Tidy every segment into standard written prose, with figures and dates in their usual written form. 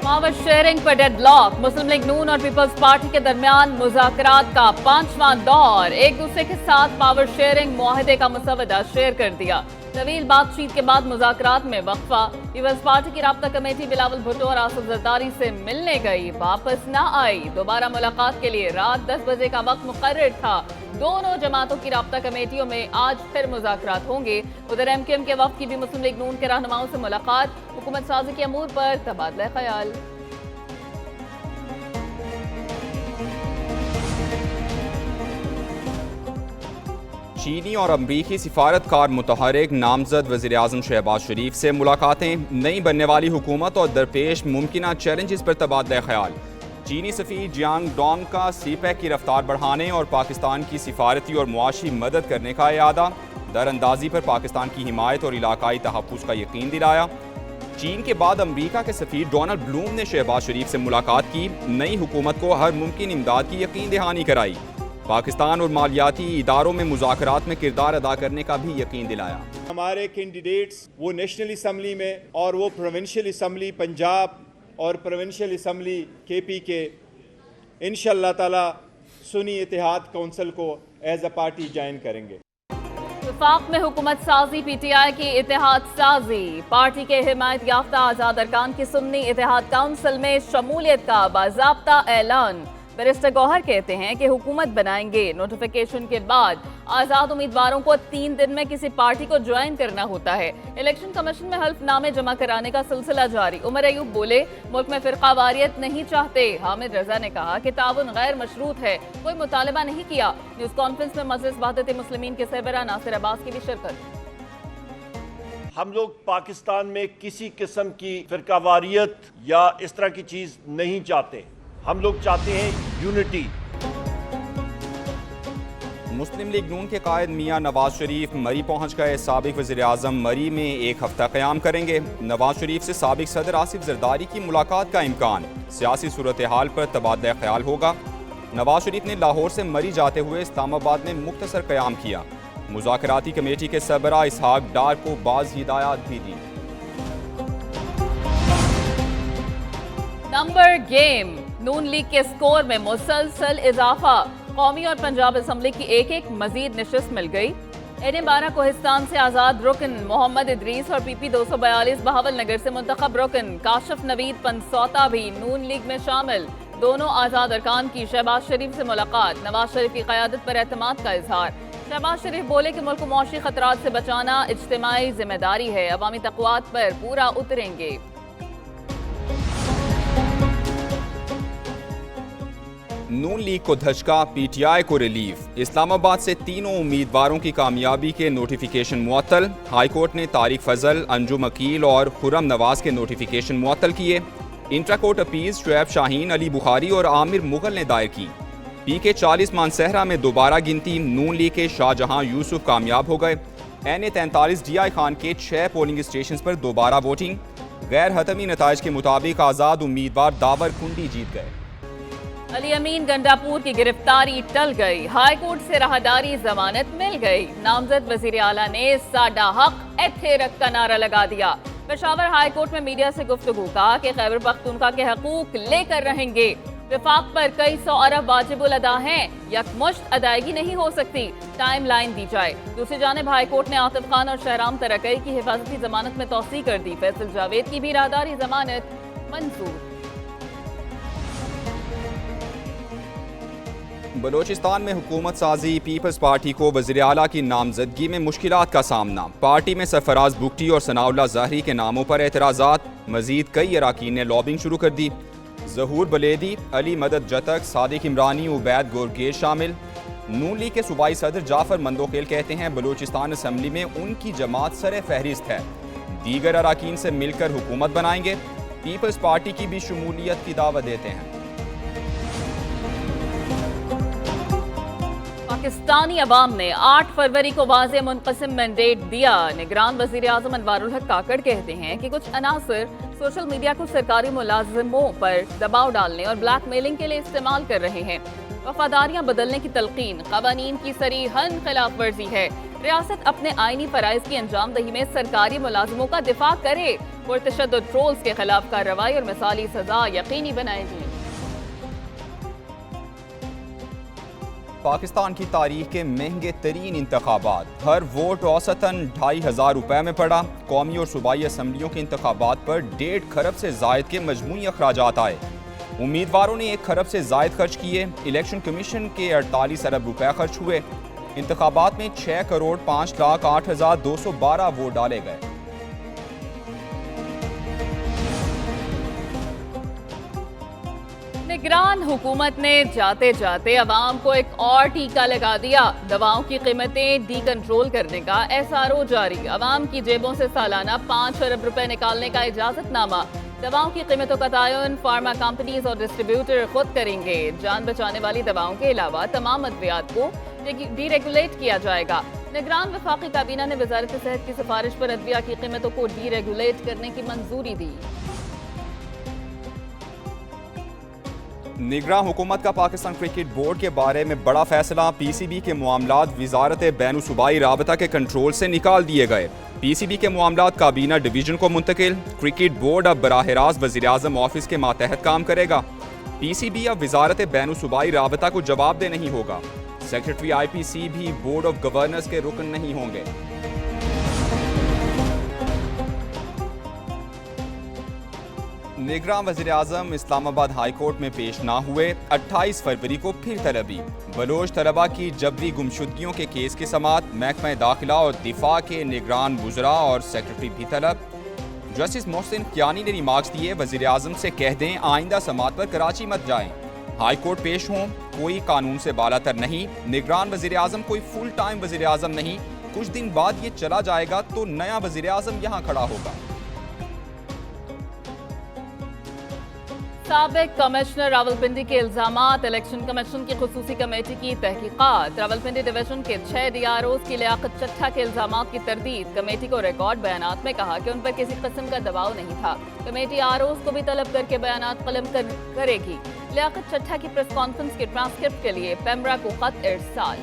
Power sharing पर deadlock. मुस्लिम league नून और peoples party के दरमियान मुज़ाकरात का 5वां दौर। एक दूसरे के साथ पावर शेयरिंग मुआहदे का मसवदा शेयर कर दिया। तवील बातचीत के बाद मुज़ाकरात में वक्फा। पीपल्स पार्टी की राब्ता कमेटी बिलावल भुट्टो और आसिफ जरदारी से मिलने गई, वापस न आई। दोबारा मुलाकात के लिए रात 10 बजे का वक्त मुकर्रर था। दोनों जमातों की राब्ता कमेटियों में आज फिर मुज़ाकरात होंगे। उधर MKM के वफ्द की भी मुस्लिम लीग नून के रहनुमाओं से मुलाकात। हुकूमत साजी के अमूर पर तबादला ख्याल। चीनी और अमरीकी सिफारतकार मुतहरिक नामजद वज़ीर-ए-आज़म शहबाज शरीफ से मुलाकातें। नई बनने वाली हुकूमत और दरपेश मुमकिना चैलेंजेस पर तबादला ख्याल। चीनी सफ़ीर जियांग डोंग का CPEC की रफ्तार बढ़ाने और पाकिस्तान की सिफारती और मुआशी मदद करने का इरादा। दरअंदाजी पर पाकिस्तान की हिमायत और इलाकाई तहफ़्फ़ुज़ का यकीन दिलाया। चीन के बाद अमरीका के सफ़ीर डोनाल्ड ब्लूम ने शहबाज शरीफ से मुलाकात की। नई हुकूमत को हर मुमकिन इमदाद की यकीन दहानी कराई। पाकिस्तान और मालियाती इदारों में मुज़ाकरात में किरदार अदा करने का भी यकीन दिलाया। हमारे कैंडिडेट्स वो नेशनल असम्बली में और वो प्रोविंशियल असम्बली पंजाब और प्रोविंशियल असम्बली KP के इंशाअल्लाह ताला सुन्नी इत्तेहाद कौंसिल को एज अ पार्टी ज्वाइन करेंगे। वफाक में हुकूमत साजी PTI की इत्तेहाद साजी। पार्टी के हिमायत याफ्ता आज़ाद अरकान की सुन्नी इत्तेहाद काउंसिल में शमूलियत का बाज़ाब्ता ऐलान। बैरिस्टर गौहर कहते हैं कि हुकूमत बनाएंगे। नोटिफिकेशन के बाद आज़ाद उम्मीदवारों को 3 दिन में किसी पार्टी को ज्वाइन करना होता है। इलेक्शन कमीशन में हल्फनामे जमा कराने का सिलसिला जारी। उमर अयूब बोले, मुल्क में फ़िरक़ावारियत नहीं चाहते। हामिद रजा ने कहा कि ताउन गैर मशरूत है, कोई मुतालबा नहीं किया। न्यूज़ कॉन्फ्रेंस में मजलिस वहदत मुस्लिमीन के सरबराह नासिर अब्बास की भी शिरकत। हम लोग पाकिस्तान में किसी किस्म की फ़िरक़ावारियत या इस तरह की चीज़ नहीं चाहते। हम लोग चाहते हैं यूनिटी। मुस्लिम लीग नून के कायद मियां नवाज शरीफ मरी पहुंच गए। साबिक वज़ीर-ए-आज़म मरी में एक हफ्ता क़याम करेंगे। नवाज शरीफ से साबिक सदर आसिफ जरदारी की मुलाकात का इम्कान। सियासी सूरत हाल पर तबादला ख्याल होगा। नवाज शरीफ ने लाहौर से मरी जाते हुए इस्लामाबाद में मुख्तसर क़याम किया। मुज़ाकराती कमेटी के सरबराह इसहाक डार को बाज़ हिदायत भी दी। Number game. नून लीग के स्कोर में मुसलसल इजाफा। कौमी और पंजाब असम्बली की एक मजीद नशिस्त मिल गई। NA-12 कोहिस्तान से आज़ाद रुकन मोहम्मद इदरीस और PP 242 बहावल नगर से मुंतखब रुकन काशिफ नवीद पंसौता भी नून लीग में शामिल। दोनों आज़ाद अरकान की शहबाज शरीफ से मुलाकात। नवाज शरीफ की क़यादत पर एतमाद का इजहार। शहबाज शरीफ बोले कि मुल्क को मौशी खतरात से बचाना इज्तिमाई जिम्मेदारी है। अवामी तक़वात पर पूरा उतरेंगे। नून लीग को धचका, PTI को रिलीफ। इस्लामाबाद से तीनों उम्मीदवारों की कामयाबी के नोटिफिकेशन मुअत्तल। हाई कोर्ट ने तारिक फजल, अंजुम अकील और खुर्रम नवाज के नोटिफिकेशन मुअत्तल किए। Intra court appeals Shoaib Shaheen, Ali Bukhari और आमिर मुगल ने दायर की। PK 40 मानसहरा में दोबारा गिनती। नून लीग के शाहजहां यूसुफ कामयाब हो गए। NA 43 DI खान के 6 पोलिंग स्टेशन पर दोबारा वोटिंग। गैर हतमी नताइज के मुताबिक आज़ाद उम्मीदवार दावर कुंडी जीत गए। अली अमीन गंडापुर की गिरफ्तारी टल गई। हाई कोर्ट से राहदारी जमानत मिल गई। नामजद वजीर आला ने साडा हक एथे रख का नारा लगा दिया। पेशावर हाई कोर्ट में मीडिया से गुफ्तगू का कि खैबर पख्तूनख्वा के हकूक लेकर रहेंगे। विफाक पर कई 100 अरब वाजिबुल अदा हैं, यकमुश्त अदायगी नहीं हो सकती, टाइम लाइन दी जाए। दूसरी जानिब हाई कोर्ट ने आतिफ खान और शहराम तरकई की हिफाजती जमानत में तौसीह कर दी। फैसल जावेद की भी राहदारी जमानत मंजूर। बलोचिस्तान में हुकूमत साजी। पीपल्स पार्टी को वज़ीर आला की नामजदगी में मुश्किलात का सामना। पार्टी में सरफराज बुगटी और सनाउल्लाह ज़हरी के नामों पर एतराज़ात। मजीद कई अराकीन ने लॉबिंग शुरू कर दी। ज़हूर बलेदी, अली मदद जतक, सादिक इमरानी, उबैद गोरगेज शामिल। नून लीग के सूबाई सदर जाफर मंदोखेल कहते हैं बलोचिस्तान असम्बली में उनकी जमात सरे फहरिस्त है। दीगर अराकीन से मिलकर हुकूमत बनाएंगे। पीपल्स पार्टी की भी शमूलियत की दावत देते हैं। पाकिस्तानी अवाम ने 8 फरवरी को वाज़े मुनक़सिम मैंडेट दिया। निगरान वज़ीर-ए-आज़म अनवारुल हक काकड़ कहते हैं कि कुछ अनासर सोशल मीडिया को सरकारी मुलाजिमों पर दबाव डालने और ब्लैकमेलिंग के लिए इस्तेमाल कर रहे हैं। वफादारियां बदलने की तलकीन, क़वानीन की सरीहन खिलाफ वर्जी है। ریاست اپنے آئینی فرائض کی انجام دہی میں سرکاری ملازموں کا دفاع کرے، پرتشدد ٹرولز کے خلاف کارروائی اور مثالی سزا یقینی بنائے گی۔ پاکستان کی تاریخ کے مہنگے ترین انتخابات، ہر ووٹ اوسطاً 2500 روپے میں پڑا۔ قومی اور صوبائی اسمبلیوں کے انتخابات پر 1.5 کھرب سے زائد کے مجموعی اخراجات آئے۔ امیدواروں نے 1 کھرب سے زائد خرچ کیے۔ الیکشن کمیشن کے 48 ارب روپے خرچ ہوئے۔ انتخابات میں 6,05,08,212 ووٹ ڈالے گئے۔ نگران حکومت نے جاتے جاتے عوام کو ایک اور ٹیکہ لگا دیا۔ دواؤں کی قیمتیں ڈی کنٹرول کرنے کا SRO جاری۔ عوام کی جیبوں سے سالانہ 5 ارب روپے نکالنے کا اجازت نامہ۔ دواؤں کی قیمتوں کا تعین فارما کمپنیز اور ڈسٹریبیوٹر خود کریں گے۔ جان بچانے والی دواؤں کے علاوہ تمام ادویات کو ڈی ریگولیٹ کیا جائے گا۔ نگران وفاقی کابینہ نے وزارت صحت کی سفارش پر ادویہ کی قیمتوں کو ڈی ریگولیٹ کرنے کی منظوری دی۔ نگراں حکومت کا پاکستان کرکٹ بورڈ کے بارے میں بڑا فیصلہ۔ PCB کے معاملات وزارت بین الصوبائی رابطہ کے کنٹرول سے نکال دیے گئے۔ PCB کے معاملات کابینہ ڈویژن کو منتقل۔ کرکٹ بورڈ اب براہ راست وزیراعظم آفس کے ماتحت کام کرے گا۔ PCB اب وزارت بین الصوبائی رابطہ کو جواب دہ نہیں ہوگا۔ سیکرٹری IPC بھی بورڈ آف گورنرز کے رکن نہیں ہوں گے۔ نگراں وزیراعظم اسلام آباد ہائی کورٹ میں پیش نہ ہوئے۔ 28 فروری کو پھر طلبی۔ بلوچ طلبہ کی جبری گمشدگیوں کے کیس کی سماعت۔ محکمہ داخلہ اور دفاع کے نگران وزراء اور سیکرٹری بھی طلب۔ جسٹس محسن کیانی نے ریمارکس دیے، وزیراعظم سے کہہ دیں آئندہ سماعت پر کراچی مت جائیں۔ ہائی کورٹ پیش ہوں، کوئی قانون سے بالاتر نہیں۔ نگران وزیراعظم کوئی فل ٹائم وزیراعظم نہیں۔ کچھ دن بعد یہ چلا جائے گا تو نیا وزیراعظم یہاں کھڑا ہوگا۔ سابق کمشنر راولپنڈی کے الزامات، الیکشن کمیشن کی خصوصی کمیٹی کی تحقیقات۔ راولپنڈی ڈویژن کے 6 DROs کی لیاقت چٹھا کے الزامات کی تردید۔ کمیٹی کو ریکارڈ بیانات میں کہا کہ ان پر کسی قسم کا دباؤ نہیں تھا۔ کمیٹی ROs کو بھی طلب کر کے بیانات قلم کرے گی۔ لیاقت چٹھا کی پریس کانفرنس کے ٹرانسکرپٹ کے لیے پیمرا کو خط ارسال۔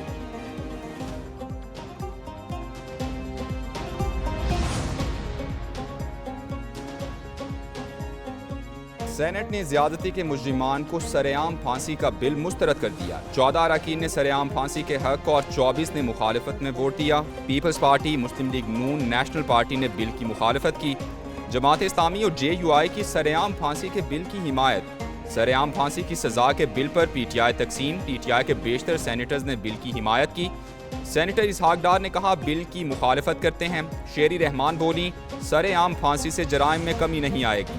سینٹ نے زیادتی کے مجرمان کو سرعام پھانسی کا بل مسترد کر دیا۔ 14 اراکین نے سرعام پھانسی کے حق اور 24 نے مخالفت میں ووٹ دیا۔ پیپلز پارٹی، مسلم لیگ نون، نیشنل پارٹی نے بل کی مخالفت کی۔ جماعت اسلامی اور JUI کی سرعام پھانسی کے بل کی حمایت۔ سرعام پھانسی کی سزا کے بل پر PTI تقسیم۔ PTI کے بیشتر سینیٹرز نے بل کی حمایت کی۔ سینیٹر اسحاق ڈار نے کہا بل کی مخالفت کرتے ہیں۔ شیری رحمان بولی، سرعام پھانسی سے جرائم میں کمی نہیں آئے گی۔